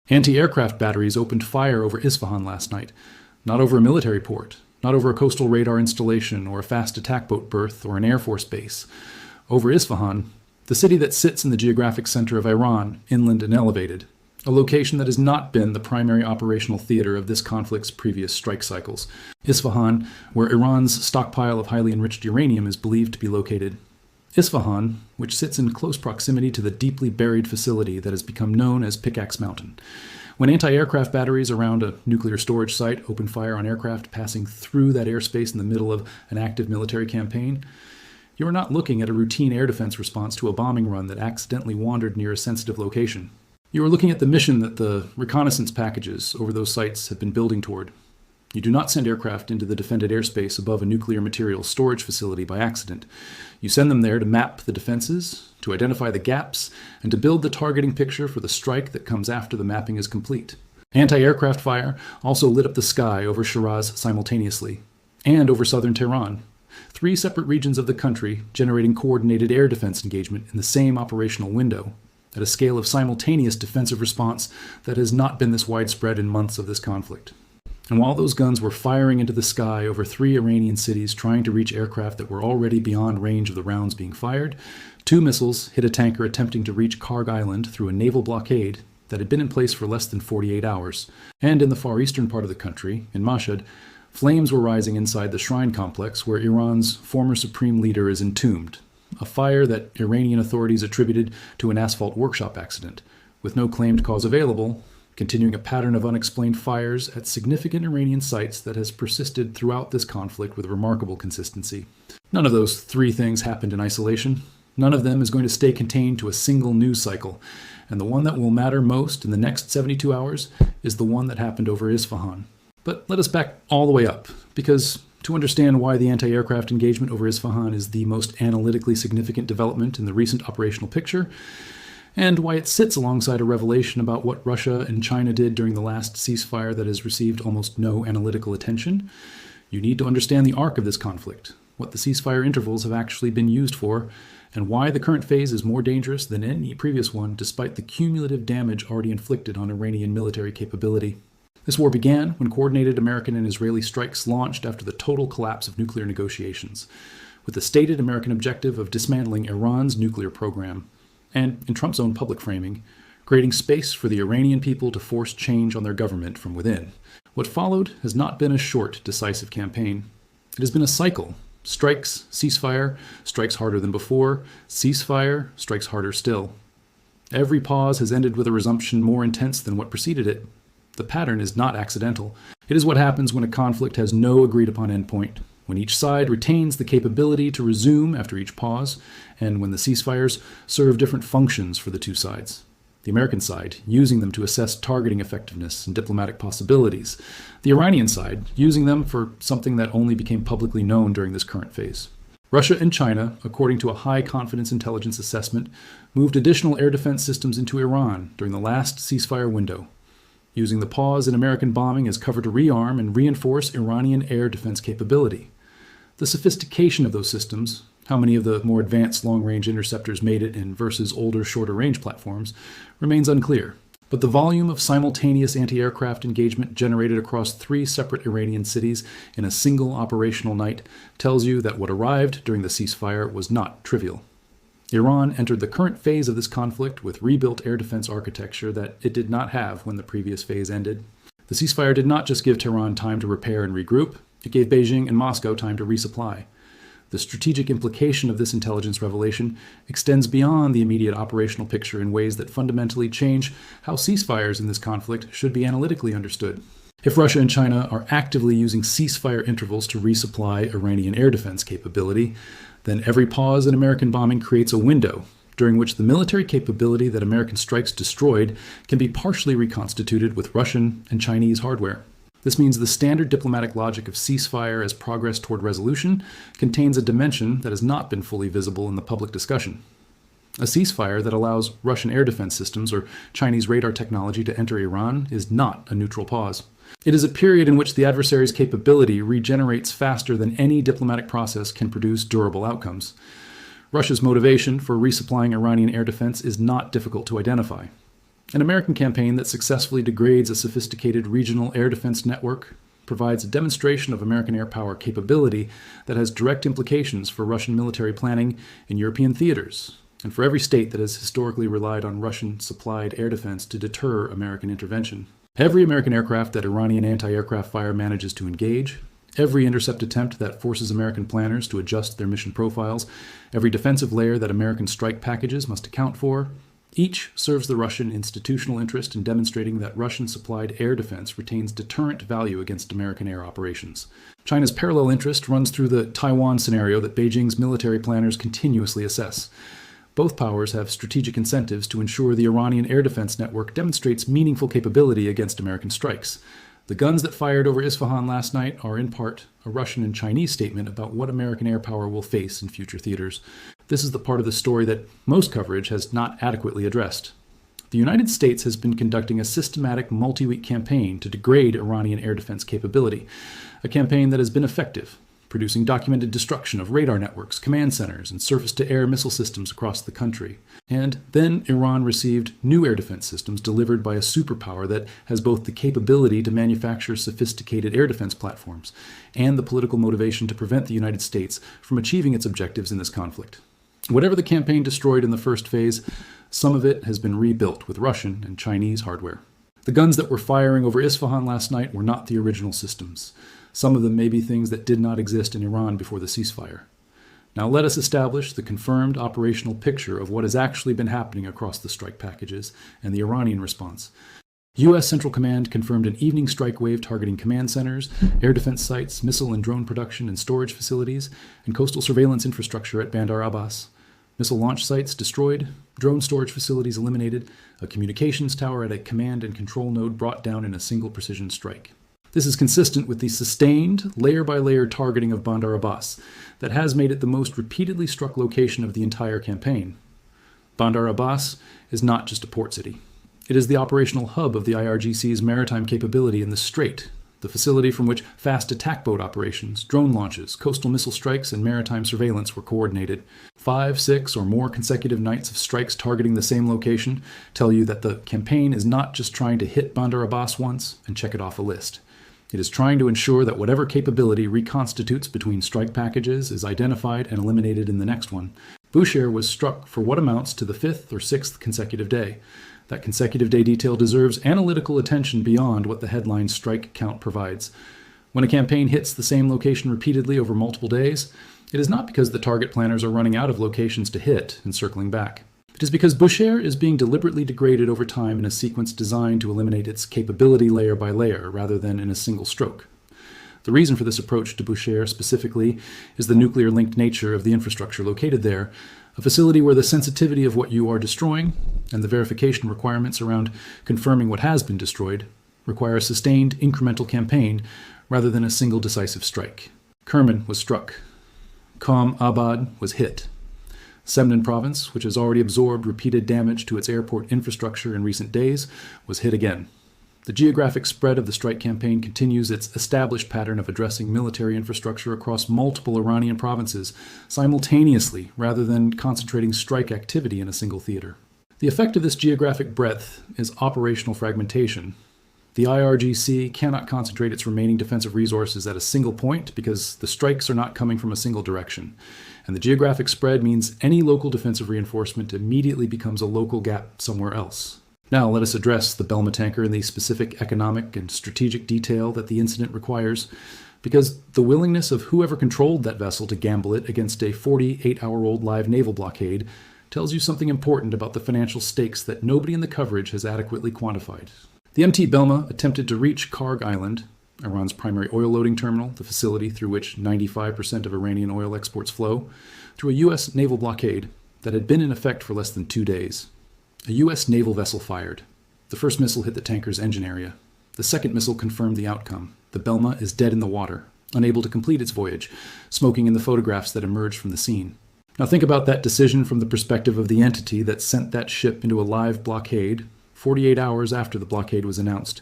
Anti-aircraft batteries opened fire over Isfahan last night, not over a military port, not over a coastal radar installation or a fast attack boat berth or an Air Force base. Over Isfahan, the city that sits in the geographic center of Iran, inland and elevated, a location that has not been the primary operational theater of this conflict's previous strike cycles. Isfahan, where Iran's stockpile of highly enriched uranium is believed to be located. Isfahan, which sits in close proximity to the deeply buried facility that has become known as Pickaxe Mountain. When anti-aircraft batteries around a nuclear storage site open fire on aircraft passing through that airspace in the middle of an active military campaign, you are not looking at a routine air defense response to a bombing run that accidentally wandered near a sensitive location. You are looking at the mission that the reconnaissance packages over those sites have been building toward. You do not send aircraft into the defended airspace above a nuclear materials storage facility by accident. You send them there to map the defenses, to identify the gaps, and to build the targeting picture for the strike that comes after the mapping is complete. Anti-aircraft fire also lit up the sky over Shiraz simultaneously, and over southern Tehran. 3 separate regions of the country generating coordinated air defense engagement in the same operational window, at a scale of simultaneous defensive response that has not been this widespread in months of this conflict. And while those guns were firing into the sky over 3 Iranian cities trying to reach aircraft that were already beyond range of the rounds being fired, 2 missiles hit a tanker attempting to reach Kharg Island through a naval blockade that had been in place for less than 48 hours. And in the far eastern part of the country, in Bushehr, flames were rising inside the shrine complex where Iran's former supreme leader is entombed, a fire that Iranian authorities attributed to an asphalt workshop accident, with no claimed cause available, continuing a pattern of unexplained fires at significant Iranian sites that has persisted throughout this conflict with remarkable consistency. None of those 3 things happened in isolation. None of them is going to stay contained to a single news cycle, and the one that will matter most in the next 72 hours is the one that happened over Isfahan. But let us back all the way up, because to understand why the anti-aircraft engagement over Isfahan is the most analytically significant development in the recent operational picture, and why it sits alongside a revelation about what Russia and China did during the last ceasefire that has received almost no analytical attention, you need to understand the arc of this conflict, what the ceasefire intervals have actually been used for, and why the current phase is more dangerous than any previous one despite the cumulative damage already inflicted on Iranian military capability. This war began when coordinated American and Israeli strikes launched after the total collapse of nuclear negotiations, with the stated American objective of dismantling Iran's nuclear program, and, in Trump's own public framing, creating space for the Iranian people to force change on their government from within. What followed has not been a short, decisive campaign. It has been a cycle. Strikes, ceasefire, strikes harder than before, ceasefire, strikes harder still. Every pause has ended with a resumption more intense than what preceded it. The pattern is not accidental. It is what happens when a conflict has no agreed-upon endpoint, when each side retains the capability to resume after each pause, and when the ceasefires serve different functions for the 2 sides. The American side, using them to assess targeting effectiveness and diplomatic possibilities. The Iranian side, using them for something that only became publicly known during this current phase. Russia and China, according to a high-confidence intelligence assessment, moved additional air defense systems into Iran during the last ceasefire window, using the pause in American bombing as cover to rearm and reinforce Iranian air defense capability. The sophistication of those systems, how many of the more advanced long-range interceptors made it in versus older, shorter-range platforms, remains unclear. But the volume of simultaneous anti-aircraft engagement generated across 3 separate Iranian cities in a single operational night tells you that what arrived during the ceasefire was not trivial. Iran entered the current phase of this conflict with rebuilt air defense architecture that it did not have when the previous phase ended. The ceasefire did not just give Tehran time to repair and regroup, it gave Beijing and Moscow time to resupply. The strategic implication of this intelligence revelation extends beyond the immediate operational picture in ways that fundamentally change how ceasefires in this conflict should be analytically understood. If Russia and China are actively using ceasefire intervals to resupply Iranian air defense capability, then every pause in American bombing creates a window during which the military capability that American strikes destroyed can be partially reconstituted with Russian and Chinese hardware. This means the standard diplomatic logic of ceasefire as progress toward resolution contains a dimension that has not been fully visible in the public discussion. A ceasefire that allows Russian air defense systems or Chinese radar technology to enter Iran is not a neutral pause. It is a period in which the adversary's capability regenerates faster than any diplomatic process can produce durable outcomes. Russia's motivation for resupplying Iranian air defense is not difficult to identify. An American campaign that successfully degrades a sophisticated regional air defense network provides a demonstration of American air power capability that has direct implications for Russian military planning in European theaters, and for every state that has historically relied on Russian-supplied air defense to deter American intervention. Every American aircraft that Iranian anti-aircraft fire manages to engage, every intercept attempt that forces American planners to adjust their mission profiles, every defensive layer that American strike packages must account for, each serves the Russian institutional interest in demonstrating that Russian-supplied air defense retains deterrent value against American air operations. China's parallel interest runs through the Taiwan scenario that Beijing's military planners continuously assess. Both powers have strategic incentives to ensure the Iranian air defense network demonstrates meaningful capability against American strikes. The guns that fired over Isfahan last night are in part a Russian and Chinese statement about what American air power will face in future theaters. This is the part of the story that most coverage has not adequately addressed. The United States has been conducting a systematic multi-week campaign to degrade Iranian air defense capability, a campaign that has been effective, producing documented destruction of radar networks, command centers, and surface-to-air missile systems across the country. And then Iran received new air defense systems delivered by a superpower that has both the capability to manufacture sophisticated air defense platforms and the political motivation to prevent the United States from achieving its objectives in this conflict. Whatever the campaign destroyed in the first phase, some of it has been rebuilt with Russian and Chinese hardware. The guns that were firing over Isfahan last night were not the original systems. Some of them may be things that did not exist in Iran before the ceasefire. Now let us establish the confirmed operational picture of what has actually been happening across the strike packages and the Iranian response. U.S. Central Command confirmed an evening strike wave targeting command centers, air defense sites, missile and drone production and storage facilities, and coastal surveillance infrastructure at Bandar Abbas. Missile launch sites destroyed, drone storage facilities eliminated, a communications tower at a command and control node brought down in a single precision strike. This is consistent with the sustained, layer-by-layer targeting of Bandar Abbas that has made it the most repeatedly struck location of the entire campaign. Bandar Abbas is not just a port city. It is the operational hub of the IRGC's maritime capability in the Strait, the facility from which fast attack boat operations, drone launches, coastal missile strikes, and maritime surveillance were coordinated. 5, 6, or more consecutive nights of strikes targeting the same location tell you that the campaign is not just trying to hit Bandar Abbas once and check it off a list. It is trying to ensure that whatever capability reconstitutes between strike packages is identified and eliminated in the next one. Bushehr was struck for what amounts to the 5th or 6th consecutive day. That consecutive day detail deserves analytical attention beyond what the headline strike count provides. When a campaign hits the same location repeatedly over multiple days, it is not because the target planners are running out of locations to hit and circling back. It is because Bushehr is being deliberately degraded over time in a sequence designed to eliminate its capability layer by layer rather than in a single stroke. The reason for this approach to Bushehr specifically is the nuclear-linked nature of the infrastructure located there, a facility where the sensitivity of what you are destroying and the verification requirements around confirming what has been destroyed require a sustained incremental campaign rather than a single decisive strike. Kerman was struck. Qom Abad was hit. Semnan province, which has already absorbed repeated damage to its airport infrastructure in recent days, was hit again. The geographic spread of the strike campaign continues its established pattern of addressing military infrastructure across multiple Iranian provinces simultaneously rather than concentrating strike activity in a single theater. The effect of this geographic breadth is operational fragmentation. The IRGC cannot concentrate its remaining defensive resources at a single point because the strikes are not coming from a single direction. And the geographic spread means any local defensive reinforcement immediately becomes a local gap somewhere else. Now let us address the Belma tanker in the specific economic and strategic detail that the incident requires, because the willingness of whoever controlled that vessel to gamble it against a 48-hour-old live naval blockade tells you something important about the financial stakes that nobody in the coverage has adequately quantified. The MT Belma attempted to reach Kharg Island, Iran's primary oil loading terminal, the facility through which 95% of Iranian oil exports flow, through a U.S. naval blockade that had been in effect for less than 2 days. A U.S. naval vessel fired. The first missile hit the tanker's engine area. The second missile confirmed the outcome. The Belma is dead in the water, unable to complete its voyage, smoking in the photographs that emerged from the scene. Now think about that decision from the perspective of the entity that sent that ship into a live blockade 48 hours after the blockade was announced.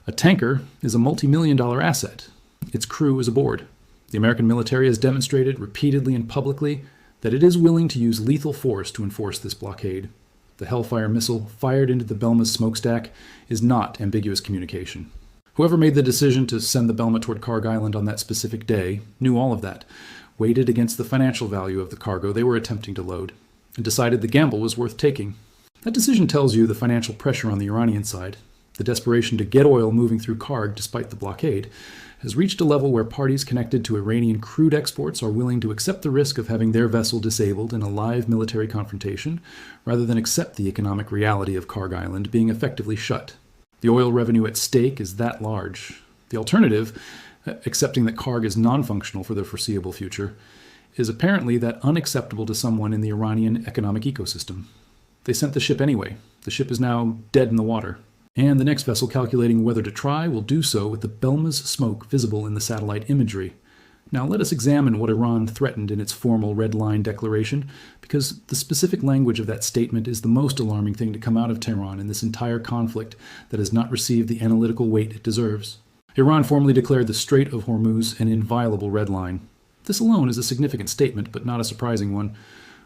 A tanker is a multi-million-dollar asset. Its crew is aboard. The American military has demonstrated repeatedly and publicly that it is willing to use lethal force to enforce this blockade. the Hellfire missile fired into the Belma's smokestack is not ambiguous communication. Whoever made the decision to send the Belma toward Kharg Island on that specific day knew all of that, weighed it against the financial value of the cargo they were attempting to load, and decided the gamble was worth taking. That decision tells you the financial pressure on the Iranian side, the desperation to get oil moving through Kharg despite the blockade, has reached a level where parties connected to Iranian crude exports are willing to accept the risk of having their vessel disabled in a live military confrontation, rather than accept the economic reality of Kharg Island being effectively shut. The oil revenue at stake is that large. The alternative, accepting that Kharg is non-functional for the foreseeable future, is apparently that unacceptable to someone in the Iranian economic ecosystem. They sent the ship anyway. The ship is now dead in the water. And the next vessel calculating whether to try will do so with the Belma's smoke visible in the satellite imagery. Now let us examine what Iran threatened in its formal red line declaration, because the specific language of that statement is the most alarming thing to come out of Tehran in this entire conflict that has not received the analytical weight it deserves. Iran formally declared the Strait of Hormuz an inviolable red line. This alone is a significant statement, but not a surprising one.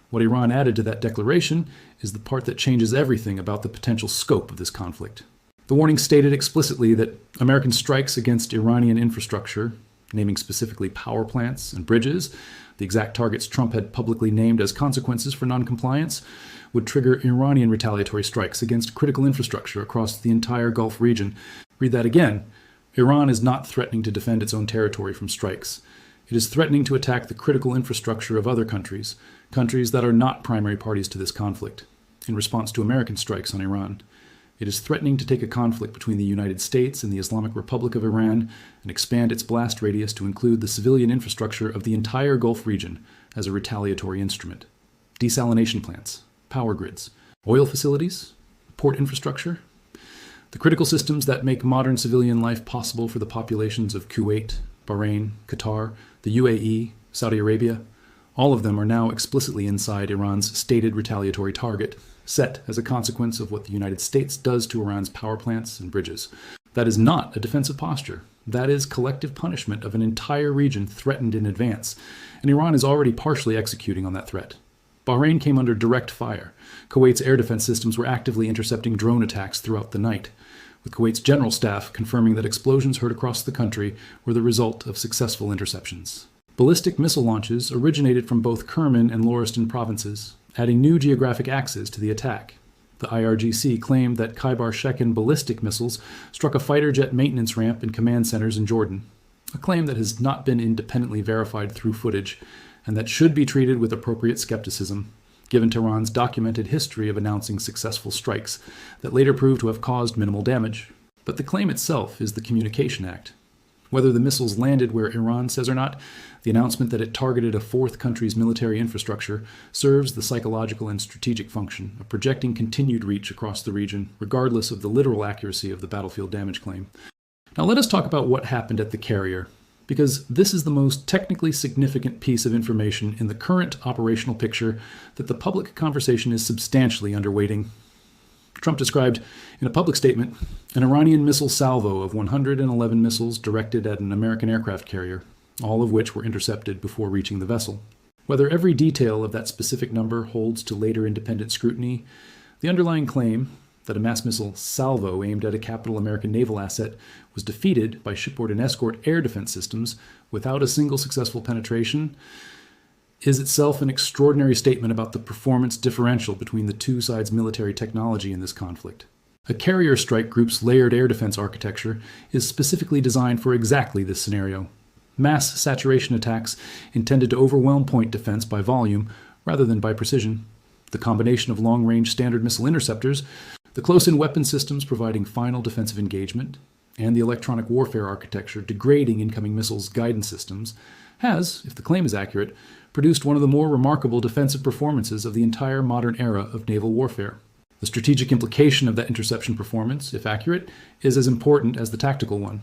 What Iran added to that declaration is the part that changes everything about the potential scope of this conflict. The warning stated explicitly that American strikes against Iranian infrastructure, naming specifically power plants and bridges, the exact targets Trump had publicly named as consequences for noncompliance, would trigger Iranian retaliatory strikes against critical infrastructure across the entire Gulf region. Read that again. Iran is not threatening to defend its own territory from strikes. It is threatening to attack the critical infrastructure of other countries, countries that are not primary parties to this conflict, in response to American strikes on Iran. It is threatening to take a conflict between the United States and the Islamic Republic of Iran and expand its blast radius to include the civilian infrastructure of the entire Gulf region as a retaliatory instrument. Desalination plants, power grids, oil facilities, port infrastructure, the critical systems that make modern civilian life possible for the populations of Kuwait, Bahrain, Qatar, the UAE, Saudi Arabia, all of them are now explicitly inside Iran's stated retaliatory target, set as a consequence of what the United States does to Iran's power plants and bridges. That is not a defensive posture. That is collective punishment of an entire region threatened in advance, and Iran is already partially executing on that threat. Bahrain came under direct fire. Kuwait's air defense systems were actively intercepting drone attacks throughout the night, with Kuwait's general staff confirming that explosions heard across the country were the result of successful interceptions. Ballistic missile launches originated from both Kerman and Loristan provinces, adding new geographic axes to the attack. The IRGC claimed that Khaybar-Shekin ballistic missiles struck a fighter jet maintenance ramp and command centers in Jordan, a claim that has not been independently verified through footage, and that should be treated with appropriate skepticism, given Tehran's documented history of announcing successful strikes that later proved to have caused minimal damage. But the claim itself is the communication act. Whether the missiles landed where Iran says or not, the announcement that it targeted a fourth country's military infrastructure serves the psychological and strategic function of projecting continued reach across the region, regardless of the literal accuracy of the battlefield damage claim. Now let us talk about what happened at the carrier, because this is the most technically significant piece of information in the current operational picture that the public conversation is substantially underweighting. Trump described in a public statement an Iranian missile salvo of 111 missiles directed at an American aircraft carrier, all of which were intercepted before reaching the vessel. Whether every detail of that specific number holds to later independent scrutiny, the underlying claim that a mass missile salvo aimed at a capital American naval asset was defeated by shipboard and escort air defense systems without a single successful penetration is itself an extraordinary statement about the performance differential between the two sides' military technology in this conflict. A carrier strike group's layered air defense architecture is specifically designed for exactly this scenario. Mass saturation attacks intended to overwhelm point defense by volume rather than by precision. The combination of long-range standard missile interceptors, the close-in weapon systems providing final defensive engagement, and the electronic warfare architecture degrading incoming missiles' guidance systems has, if the claim is accurate, produced one of the more remarkable defensive performances of the entire modern era of naval warfare. The strategic implication of that interception performance, if accurate, is as important as the tactical one.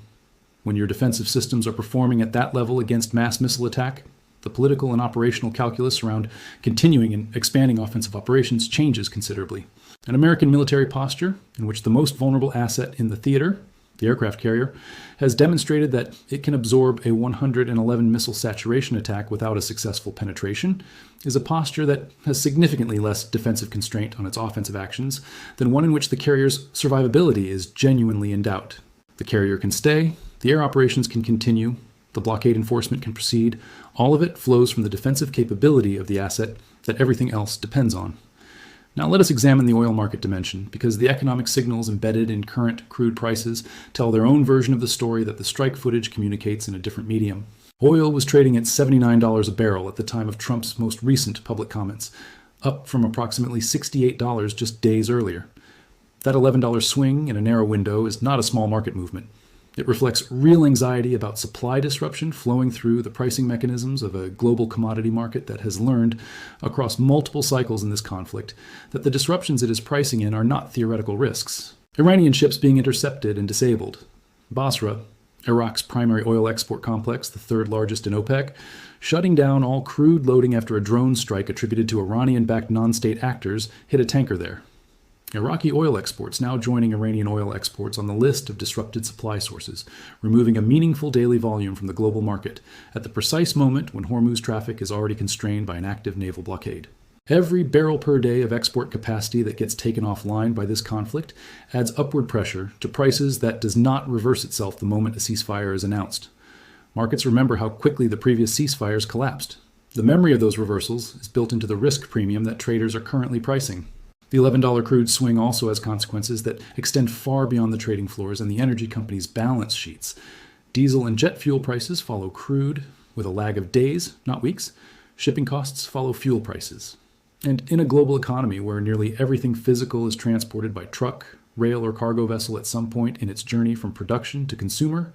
When your defensive systems are performing at that level against mass missile attack, the political and operational calculus around continuing and expanding offensive operations changes considerably. An American military posture in which the most vulnerable asset in the theater The aircraft carrier has demonstrated that it can absorb a 111 missile saturation attack without a successful penetration, is a posture that has significantly less defensive constraint on its offensive actions than one in which the carrier's survivability is genuinely in doubt. The carrier can stay, the air operations can continue, the blockade enforcement can proceed. All of it flows from the defensive capability of the asset that everything else depends on. Now let us examine the oil market dimension, because the economic signals embedded in current crude prices tell their own version of the story that the strike footage communicates in a different medium. Oil was trading at $79 a barrel at the time of Trump's most recent public comments, up from approximately $68 just days earlier. That $11 swing in a narrow window is not a small market movement. It reflects real anxiety about supply disruption flowing through the pricing mechanisms of a global commodity market that has learned, across multiple cycles in this conflict, that the disruptions it is pricing in are not theoretical risks. Iranian ships being intercepted and disabled. Basra, Iraq's primary oil export complex, the third largest in OPEC, shutting down all crude loading after a drone strike attributed to Iranian-backed non-state actors hit a tanker there. Iraqi oil exports now joining Iranian oil exports on the list of disrupted supply sources, removing a meaningful daily volume from the global market at the precise moment when Hormuz traffic is already constrained by an active naval blockade. Every barrel per day of export capacity that gets taken offline by this conflict adds upward pressure to prices that does not reverse itself the moment a ceasefire is announced. Markets remember how quickly the previous ceasefires collapsed. The memory of those reversals is built into the risk premium that traders are currently pricing. The $11 crude swing also has consequences that extend far beyond the trading floors and the energy companies' balance sheets. Diesel and jet fuel prices follow crude with a lag of days, not weeks. Shipping costs follow fuel prices. And in a global economy where nearly everything physical is transported by truck, rail, or cargo vessel at some point in its journey from production to consumer,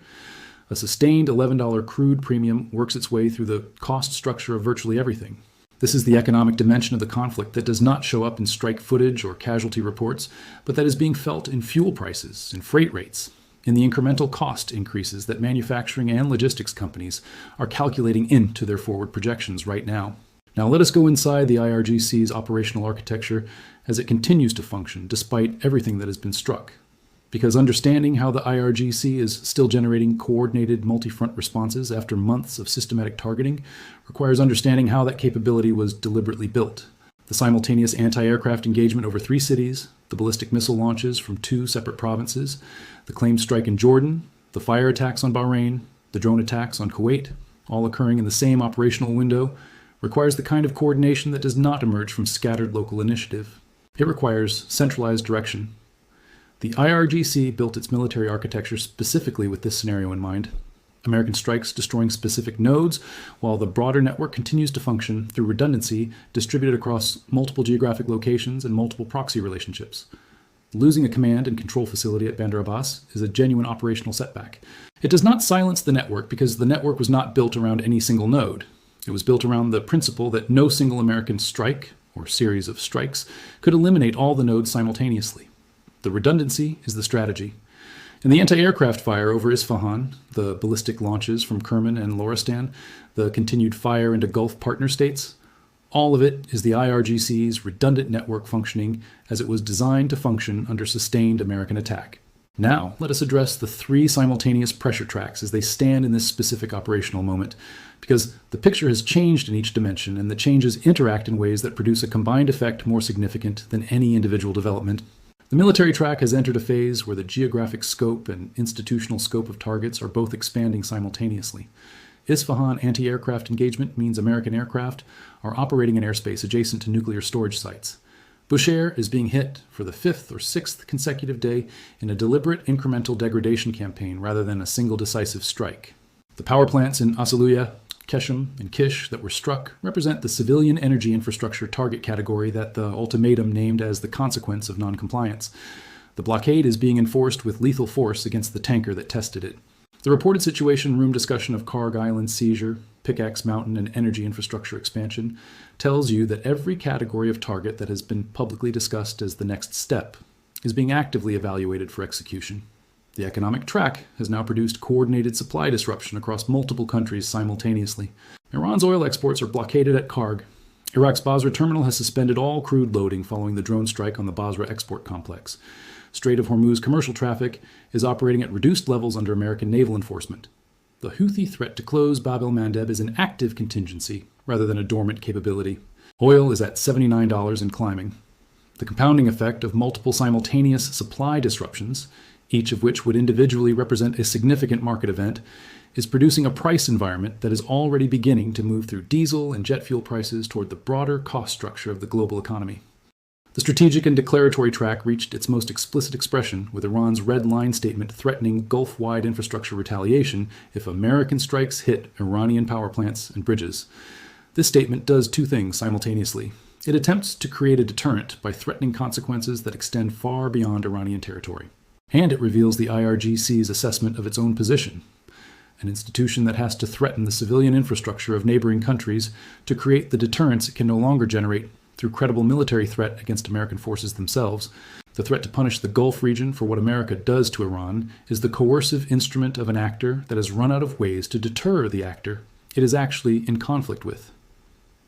a sustained $11 crude premium works its way through the cost structure of virtually everything. This is the economic dimension of the conflict that does not show up in strike footage or casualty reports, but that is being felt in fuel prices and freight rates, in the incremental cost increases that manufacturing and logistics companies are calculating into their forward projections right now. Now let us go inside the IRGC's operational architecture as it continues to function despite everything that has been struck. Because understanding how the IRGC is still generating coordinated multi-front responses after months of systematic targeting requires understanding how that capability was deliberately built. The simultaneous anti-aircraft engagement over 3 cities, the ballistic missile launches from 2 separate provinces, the claimed strike in Jordan, the fire attacks on Bahrain, the drone attacks on Kuwait, all occurring in the same operational window, requires the kind of coordination that does not emerge from scattered local initiative. It requires centralized direction. The IRGC built its military architecture specifically with this scenario in mind. American strikes destroying specific nodes, while the broader network continues to function through redundancy distributed across multiple geographic locations and multiple proxy relationships. Losing a command and control facility at Bandar Abbas is a genuine operational setback. It does not silence the network because the network was not built around any single node. It was built around the principle that no single American strike, or series of strikes, could eliminate all the nodes simultaneously. The redundancy is the strategy. And the anti-aircraft fire over Isfahan, the ballistic launches from Kerman and Loristan, the continued fire into Gulf partner states, all of it is the IRGC's redundant network functioning as it was designed to function under sustained American attack. Now, let us address the 3 simultaneous pressure tracks as they stand in this specific operational moment, because the picture has changed in each dimension, and the changes interact in ways that produce a combined effect more significant than any individual development. The military track has entered a phase where the geographic scope and institutional scope of targets are both expanding simultaneously. Isfahan anti-aircraft engagement means American aircraft are operating in airspace adjacent to nuclear storage sites. Bushehr is being hit for the 5th or 6th consecutive day in a deliberate incremental degradation campaign rather than a single decisive strike. The power plants in Asaluya, Keshem, and Kish that were struck represent the civilian energy infrastructure target category that the ultimatum named as the consequence of noncompliance. The blockade is being enforced with lethal force against the tanker that tested it. The reported situation room discussion of Kharg Island seizure, Pickaxe Mountain, and energy infrastructure expansion tells you that every category of target that has been publicly discussed as the next step is being actively evaluated for execution. The economic track has now produced coordinated supply disruption across multiple countries simultaneously. Iran's oil exports are blockaded at Kharg. Iraq's Basra terminal has suspended all crude loading following the drone strike on the Basra export complex. Strait of Hormuz commercial traffic is operating at reduced levels under American naval enforcement. The Houthi threat to close Bab el-Mandeb is an active contingency rather than a dormant capability. Oil is at $79 and climbing. The compounding effect of multiple simultaneous supply disruptions, each of which would individually represent a significant market event, is producing a price environment that is already beginning to move through diesel and jet fuel prices toward the broader cost structure of the global economy. The strategic and declaratory track reached its most explicit expression with Iran's red line statement threatening Gulf-wide infrastructure retaliation if American strikes hit Iranian power plants and bridges. This statement does two things simultaneously. It attempts to create a deterrent by threatening consequences that extend far beyond Iranian territory. And it reveals the IRGC's assessment of its own position. An institution that has to threaten the civilian infrastructure of neighboring countries to create the deterrence it can no longer generate through credible military threat against American forces themselves. The threat to punish the Gulf region for what America does to Iran is the coercive instrument of an actor that has run out of ways to deter the actor it is actually in conflict with.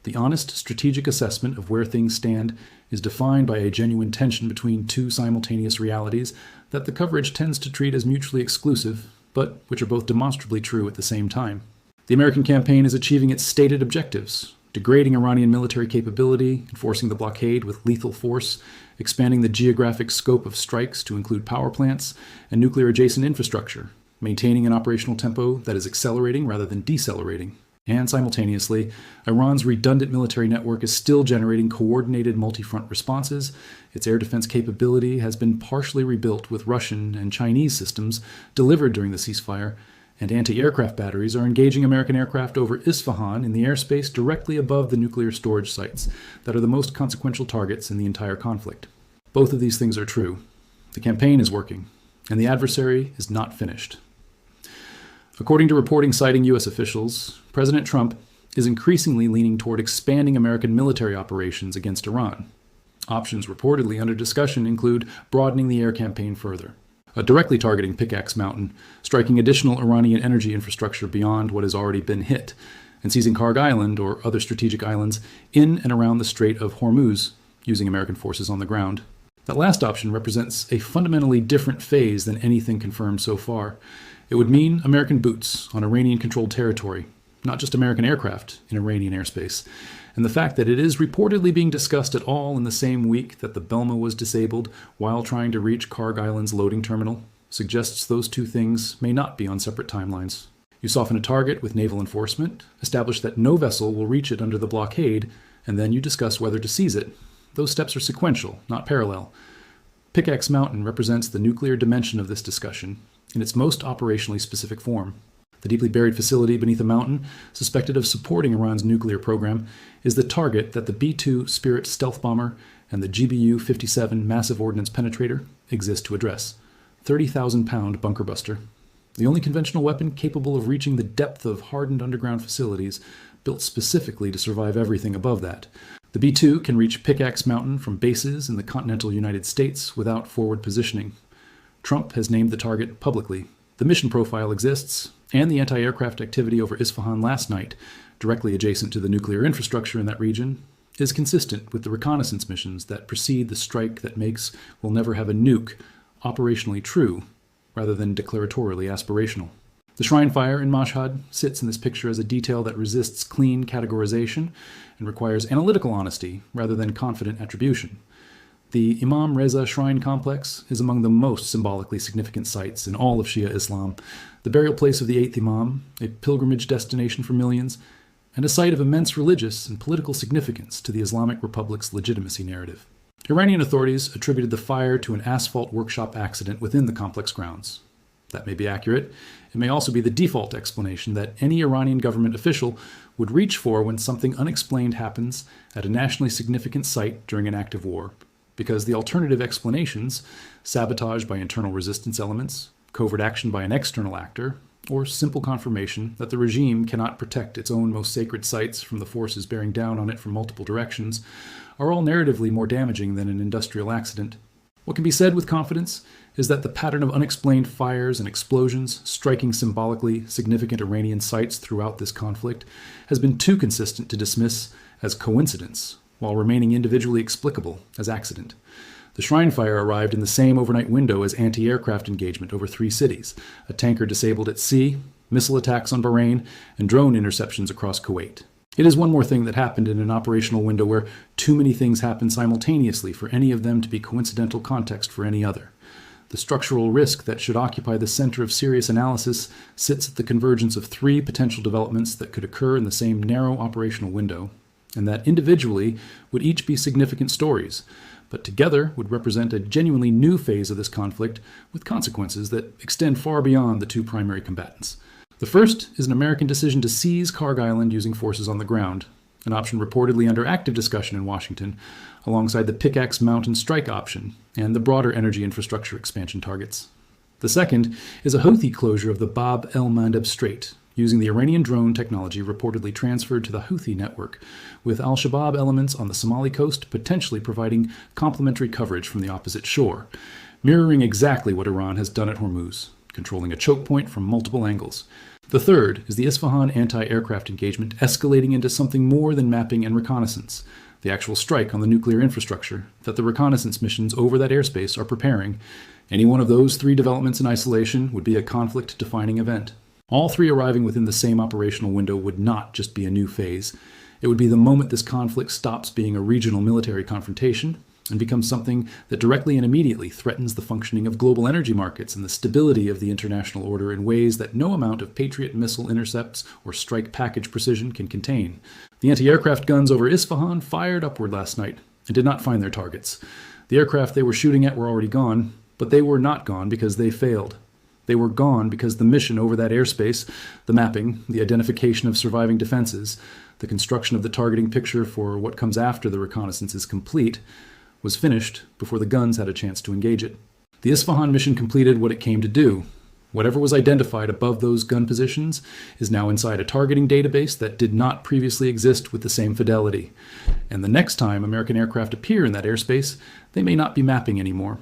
The honest strategic assessment of where things stand is defined by a genuine tension between two simultaneous realities that the coverage tends to treat as mutually exclusive, but which are both demonstrably true at the same time. The American campaign is achieving its stated objectives: degrading Iranian military capability, enforcing the blockade with lethal force, expanding the geographic scope of strikes to include power plants and nuclear-adjacent infrastructure, maintaining an operational tempo that is accelerating rather than decelerating. And simultaneously, Iran's redundant military network is still generating coordinated multi-front responses. Its air defense capability has been partially rebuilt with Russian and Chinese systems delivered during the ceasefire, and anti-aircraft batteries are engaging American aircraft over Isfahan in the airspace directly above the nuclear storage sites that are the most consequential targets in the entire conflict. Both of these things are true. The campaign is working, and the adversary is not finished. According to reporting citing U.S. officials, President Trump is increasingly leaning toward expanding American military operations against Iran. Options reportedly under discussion include broadening the air campaign further, directly targeting Pickaxe Mountain, striking additional Iranian energy infrastructure beyond what has already been hit, and seizing Kharg Island or other strategic islands in and around the Strait of Hormuz, using American forces on the ground. That last option represents a fundamentally different phase than anything confirmed so far. It would mean American boots on Iranian-controlled territory, not just American aircraft in Iranian airspace. And the fact that it is reportedly being discussed at all in the same week that the Belma was disabled while trying to reach Kharg Island's loading terminal suggests those two things may not be on separate timelines. You soften a target with naval enforcement, establish that no vessel will reach it under the blockade, and then you discuss whether to seize it. Those steps are sequential, not parallel. Pickaxe Mountain represents the nuclear dimension of this discussion in its most operationally specific form. The deeply buried facility beneath a mountain, suspected of supporting Iran's nuclear program, is the target that the B-2 Spirit stealth bomber and the GBU-57 massive ordnance penetrator exist to address. 30,000-pound bunker buster. The only conventional weapon capable of reaching the depth of hardened underground facilities built specifically to survive everything above that. The B-2 can reach Pickaxe Mountain from bases in the continental United States without forward positioning. Trump has named the target publicly. The mission profile exists, and the anti-aircraft activity over Isfahan last night, directly adjacent to the nuclear infrastructure in that region, is consistent with the reconnaissance missions that precede the strike that makes "we'll never have a nuke" operationally true, rather than declaratorily aspirational. The shrine fire in Mashhad sits in this picture as a detail that resists clean categorization and requires analytical honesty rather than confident attribution. The Imam Reza Shrine Complex is among the most symbolically significant sites in all of Shia Islam, the burial place of the 8th Imam, a pilgrimage destination for millions, and a site of immense religious and political significance to the Islamic Republic's legitimacy narrative. Iranian authorities attributed the fire to an asphalt workshop accident within the complex grounds. That may be accurate. It may also be the default explanation that any Iranian government official would reach for when something unexplained happens at a nationally significant site during an active war, because the alternative explanations, sabotage by internal resistance elements, covert action by an external actor, or simple confirmation that the regime cannot protect its own most sacred sites from the forces bearing down on it from multiple directions, are all narratively more damaging than an industrial accident. What can be said with confidence is that the pattern of unexplained fires and explosions striking symbolically significant Iranian sites throughout this conflict has been too consistent to dismiss as coincidence, while remaining individually explicable as accident. The Shrine fire arrived in the same overnight window as anti-aircraft engagement over 3 cities, a tanker disabled at sea, missile attacks on Bahrain, and drone interceptions across Kuwait. It is one more thing that happened in an operational window where too many things happen simultaneously for any of them to be coincidental context for any other. The structural risk that should occupy the center of serious analysis sits at the convergence of 3 potential developments that could occur in the same narrow operational window, and that individually would each be significant stories, but together would represent a genuinely new phase of this conflict with consequences that extend far beyond the 2 primary combatants. The first is an American decision to seize Kharg Island using forces on the ground, an option reportedly under active discussion in Washington, alongside the Pickaxe Mountain strike option and the broader energy infrastructure expansion targets. The second is a Houthi closure of the Bab el-Mandeb Strait, using the Iranian drone technology reportedly transferred to the Houthi network, with al-Shabaab elements on the Somali coast potentially providing complementary coverage from the opposite shore, mirroring exactly what Iran has done at Hormuz, controlling a choke point from multiple angles. The third is the Isfahan anti-aircraft engagement escalating into something more than mapping and reconnaissance, the actual strike on the nuclear infrastructure that the reconnaissance missions over that airspace are preparing. Any one of those 3 developments in isolation would be a conflict-defining event. All 3 arriving within the same operational window would not just be a new phase. It would be the moment this conflict stops being a regional military confrontation and becomes something that directly and immediately threatens the functioning of global energy markets and the stability of the international order in ways that no amount of Patriot missile intercepts or strike package precision can contain. The anti-aircraft guns over Isfahan fired upward last night and did not find their targets. The aircraft they were shooting at were already gone, but they were not gone because they failed. They were gone because the mission over that airspace, the mapping, the identification of surviving defenses, the construction of the targeting picture for what comes after the reconnaissance is complete, was finished before the guns had a chance to engage it. The Isfahan mission completed what it came to do. Whatever was identified above those gun positions is now inside a targeting database that did not previously exist with the same fidelity. And the next time American aircraft appear in that airspace, they may not be mapping anymore.